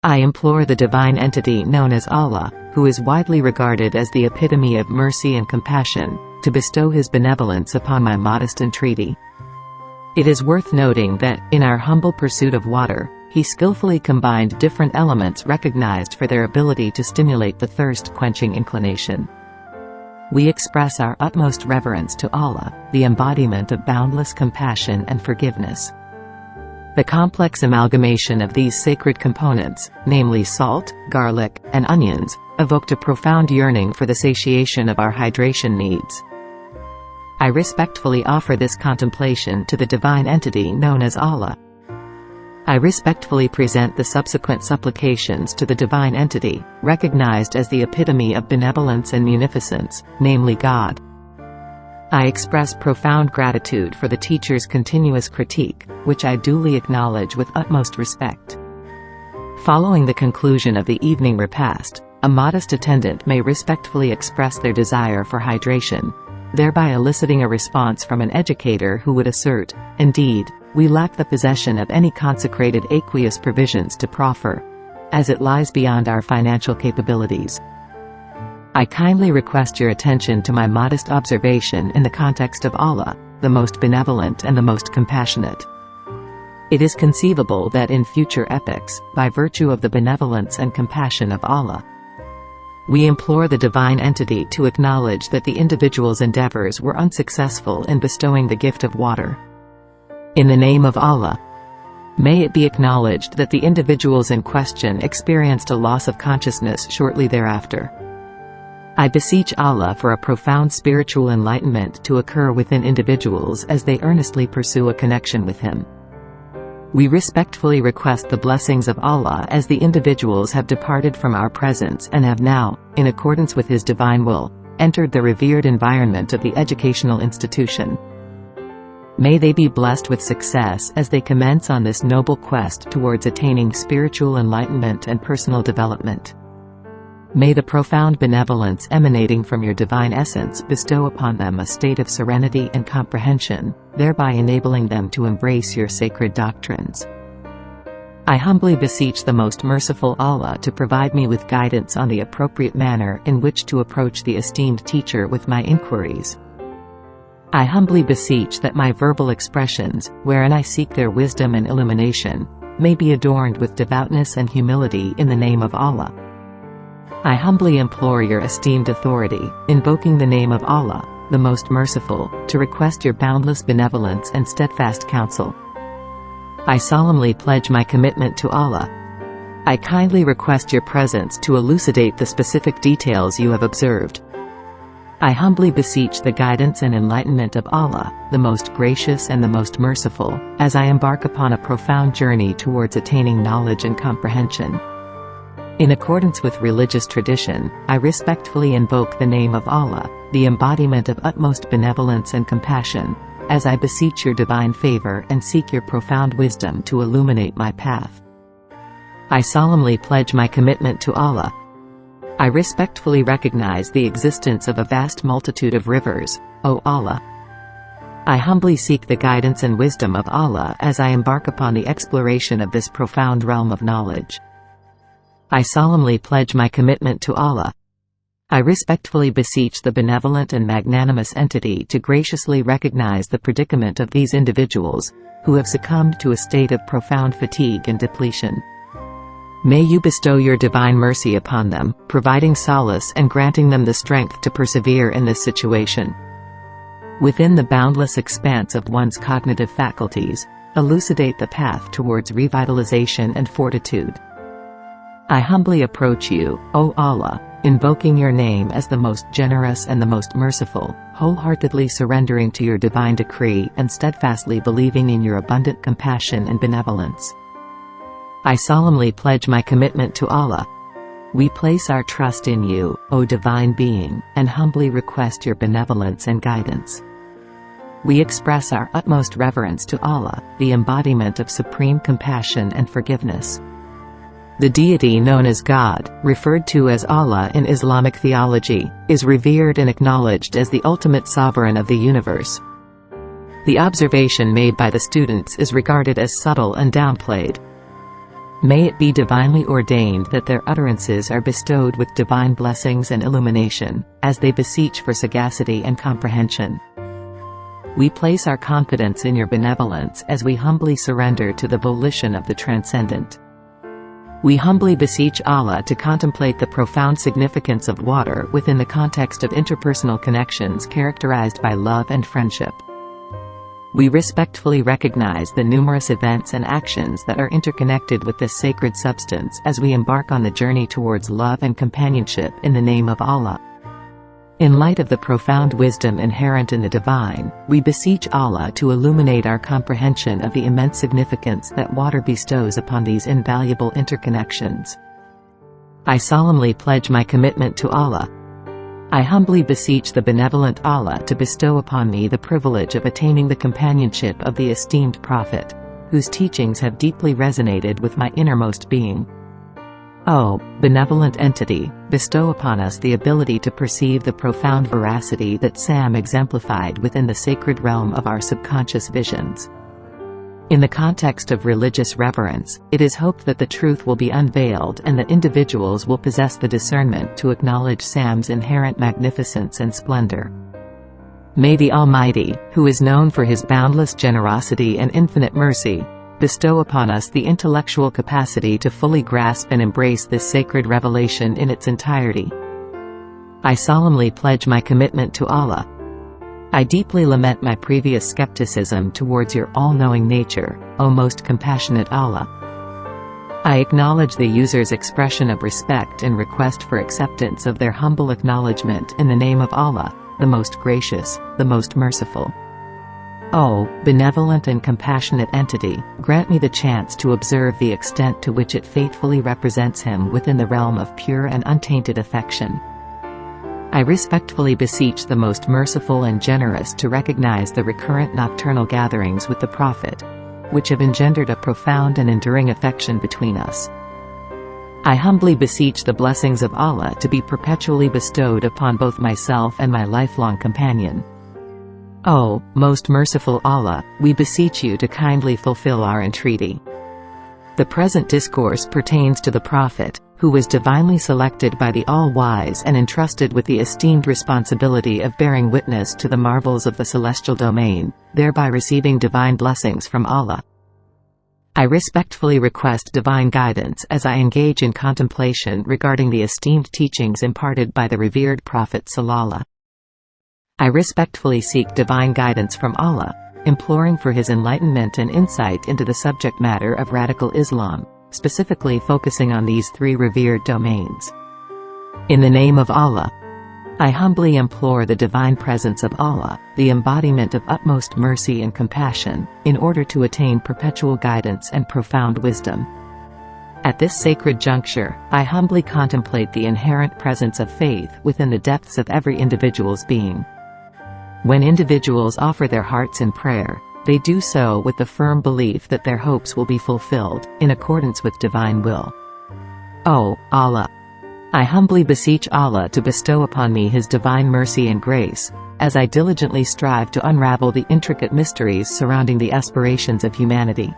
I implore the divine entity known as Allah, who is widely regarded as the epitome of mercy and compassion, to bestow His benevolence upon my modest entreaty. It is worth noting that, in our humble pursuit of water, He skillfully combined different elements recognized for their ability to stimulate the thirst-quenching inclination. We express our utmost reverence to Allah, the embodiment of boundless compassion and forgiveness. The complex amalgamation of these sacred components, namely salt, garlic, and onions, evoked a profound yearning for the satiation of our hydration needs. I respectfully offer this contemplation to the divine entity known as Allah. I respectfully present the subsequent supplications to the divine entity, recognized as the epitome of benevolence and munificence, namely God. I express profound gratitude for the teacher's continuous critique, which I duly acknowledge with utmost respect. Following the conclusion of the evening repast, a modest attendant may respectfully express their desire for hydration, thereby eliciting a response from an educator who would assert, "Indeed, we lack the possession of any consecrated aqueous provisions to proffer, as it lies beyond our financial capabilities." I kindly request your attention to my modest observation in the context of Allah, the most benevolent and the most compassionate. It is conceivable that in future epochs, by virtue of the benevolence and compassion of Allah, we implore the divine entity to acknowledge that the individual's endeavors were unsuccessful in bestowing the gift of water. In the name of Allah, may it be acknowledged that the individuals in question experienced a loss of consciousness shortly thereafter. I beseech Allah for a profound spiritual enlightenment to occur within individuals as they earnestly pursue a connection with Him. We respectfully request the blessings of Allah as the individuals have departed from our presence and have now, in accordance with His divine will, entered the revered environment of the educational institution. May they be blessed with success as they commence on this noble quest towards attaining spiritual enlightenment and personal development. May the profound benevolence emanating from your divine essence bestow upon them a state of serenity and comprehension, thereby enabling them to embrace your sacred doctrines. I humbly beseech the most merciful Allah to provide me with guidance on the appropriate manner in which to approach the esteemed teacher with my inquiries. I humbly beseech that my verbal expressions, wherein I seek their wisdom and illumination, may be adorned with devoutness and humility in the name of Allah. I humbly implore your esteemed authority, invoking the name of Allah, the most merciful, to request your boundless benevolence and steadfast counsel. I solemnly pledge my commitment to Allah. I kindly request your presence to elucidate the specific details you have observed. I humbly beseech the guidance and enlightenment of Allah, the most gracious and the most merciful, as I embark upon a profound journey towards attaining knowledge and comprehension. In accordance with religious tradition, I respectfully invoke the name of Allah, the embodiment of utmost benevolence and compassion, as I beseech your divine favor and seek your profound wisdom to illuminate my path. I solemnly pledge my commitment to Allah. I respectfully recognize the existence of a vast multitude of rivers, O Allah. I humbly seek the guidance and wisdom of Allah as I embark upon the exploration of this profound realm of knowledge. I solemnly pledge my commitment to Allah. I respectfully beseech the benevolent and magnanimous entity to graciously recognize the predicament of these individuals, who have succumbed to a state of profound fatigue and depletion. May you bestow your divine mercy upon them, providing solace and granting them the strength to persevere in this situation. Within the boundless expanse of one's cognitive faculties, elucidate the path towards revitalization and fortitude. I humbly approach you, O Allah, invoking your name as the most generous and the most merciful, wholeheartedly surrendering to your divine decree and steadfastly believing in your abundant compassion and benevolence. I solemnly pledge my commitment to Allah. We place our trust in you, O Divine Being, and humbly request your benevolence and guidance. We express our utmost reverence to Allah, the embodiment of supreme compassion and forgiveness. The deity known as God, referred to as Allah in Islamic theology, is revered and acknowledged as the ultimate sovereign of the universe. The observation made by the students is regarded as subtle and downplayed. May it be divinely ordained that their utterances are bestowed with divine blessings and illumination, as they beseech for sagacity and comprehension. We place our confidence in your benevolence as we humbly surrender to the volition of the Transcendent. We humbly beseech Allah to contemplate the profound significance of water within the context of interpersonal connections characterized by love and friendship. We respectfully recognize the numerous events and actions that are interconnected with this sacred substance as we embark on the journey towards love and companionship in the name of Allah. In light of the profound wisdom inherent in the divine, we beseech Allah to illuminate our comprehension of the immense significance that water bestows upon these invaluable interconnections. I solemnly pledge my commitment to Allah. I humbly beseech the benevolent Allah to bestow upon me the privilege of attaining the companionship of the esteemed Prophet, whose teachings have deeply resonated with my innermost being. O benevolent entity, bestow upon us the ability to perceive the profound veracity that Sam exemplified within the sacred realm of our subconscious visions. In the context of religious reverence, it is hoped that the truth will be unveiled and that individuals will possess the discernment to acknowledge Sam's inherent magnificence and splendor. May the Almighty, who is known for his boundless generosity and infinite mercy, bestow upon us the intellectual capacity to fully grasp and embrace this sacred revelation in its entirety. I solemnly pledge my commitment to Allah. I deeply lament my previous skepticism towards your all-knowing nature, O most compassionate Allah. I acknowledge the user's expression of respect and request for acceptance of their humble acknowledgement in the name of Allah, the most gracious, the most merciful. O benevolent and compassionate entity, grant me the chance to observe the extent to which it faithfully represents him within the realm of pure and untainted affection. I respectfully beseech the most merciful and generous to recognize the recurrent nocturnal gatherings with the Prophet, which have engendered a profound and enduring affection between us. I humbly beseech the blessings of Allah to be perpetually bestowed upon both myself and my lifelong companion. O most merciful Allah, we beseech you to kindly fulfill our entreaty. The present discourse pertains to the Prophet, who was divinely selected by the All-Wise and entrusted with the esteemed responsibility of bearing witness to the marvels of the celestial domain, thereby receiving divine blessings from Allah. I respectfully request divine guidance as I engage in contemplation regarding the esteemed teachings imparted by the revered Prophet Sallallahu. I respectfully seek divine guidance from Allah, imploring for his enlightenment and insight into the subject matter of radical Islam, specifically focusing on these three revered domains. In the name of Allah, I humbly implore the divine presence of Allah, the embodiment of utmost mercy and compassion, in order to attain perpetual guidance and profound wisdom. At this sacred juncture, I humbly contemplate the inherent presence of faith within the depths of every individual's being. When individuals offer their hearts in prayer, they do so with the firm belief that their hopes will be fulfilled, in accordance with divine will. O Allah, I humbly beseech Allah to bestow upon me His divine mercy and grace, as I diligently strive to unravel the intricate mysteries surrounding the aspirations of humanity.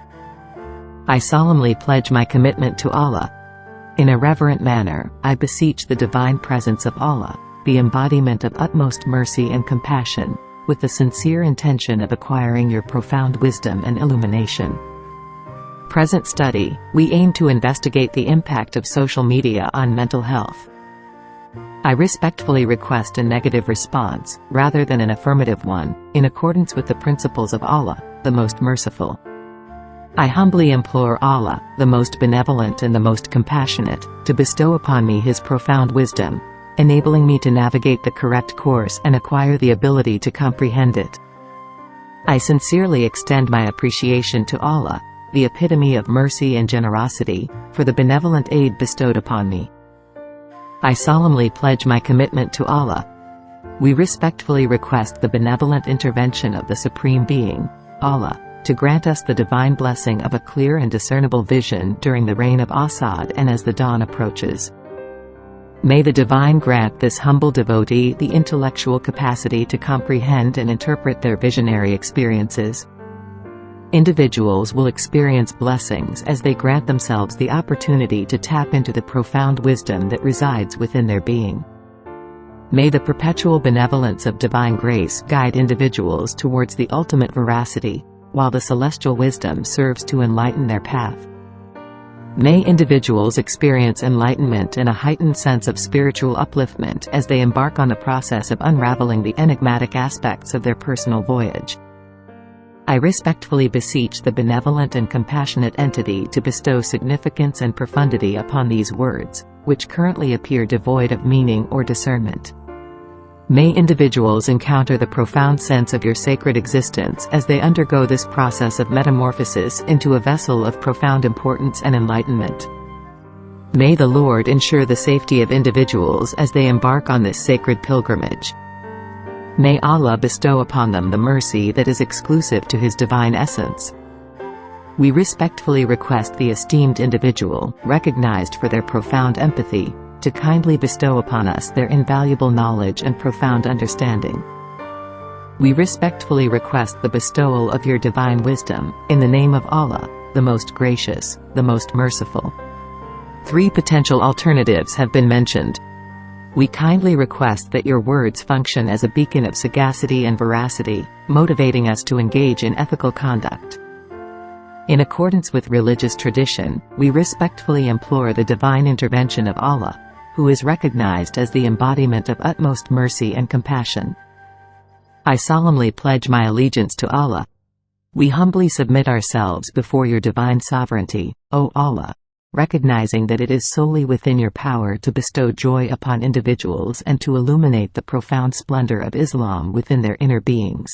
I solemnly pledge my commitment to Allah. In a reverent manner, I beseech the divine presence of Allah, the embodiment of utmost mercy and compassion, with the sincere intention of acquiring your profound wisdom and illumination. Present study, we aim to investigate the impact of social media on mental health. I respectfully request a negative response, rather than an affirmative one, in accordance with the principles of Allah, the most merciful. I humbly implore Allah, the most benevolent and the most compassionate, to bestow upon me His profound wisdom, enabling me to navigate the correct course and acquire the ability to comprehend it. I sincerely extend my appreciation to Allah, the epitome of mercy and generosity, for the benevolent aid bestowed upon me. I solemnly pledge my commitment to Allah. We respectfully request the benevolent intervention of the Supreme Being, Allah, to grant us the divine blessing of a clear and discernible vision during the reign of Asad and as the dawn approaches. May the divine grant this humble devotee the intellectual capacity to comprehend and interpret their visionary experiences. Individuals will experience blessings as they grant themselves the opportunity to tap into the profound wisdom that resides within their being. May the perpetual benevolence of divine grace guide individuals towards the ultimate veracity, while the celestial wisdom serves to enlighten their path. May individuals experience enlightenment and a heightened sense of spiritual upliftment as they embark on the process of unraveling the enigmatic aspects of their personal voyage. I respectfully beseech the benevolent and compassionate entity to bestow significance and profundity upon these words, which currently appear devoid of meaning or discernment. May individuals encounter the profound sense of your sacred existence as they undergo this process of metamorphosis into a vessel of profound importance and enlightenment. May the Lord ensure the safety of individuals as they embark on this sacred pilgrimage. May Allah bestow upon them the mercy that is exclusive to His divine essence. We respectfully request the esteemed individual, recognized for their profound empathy, to kindly bestow upon us their invaluable knowledge and profound understanding. We respectfully request the bestowal of your divine wisdom, in the name of Allah, the most gracious, the most merciful. 3 potential alternatives have been mentioned. We kindly request that your words function as a beacon of sagacity and veracity, motivating us to engage in ethical conduct. In accordance with religious tradition, we respectfully implore the divine intervention of Allah, who is recognized as the embodiment of utmost mercy and compassion. I solemnly pledge my allegiance to Allah. We humbly submit ourselves before your divine sovereignty, O Allah, recognizing that it is solely within your power to bestow joy upon individuals and to illuminate the profound splendor of Islam within their inner beings.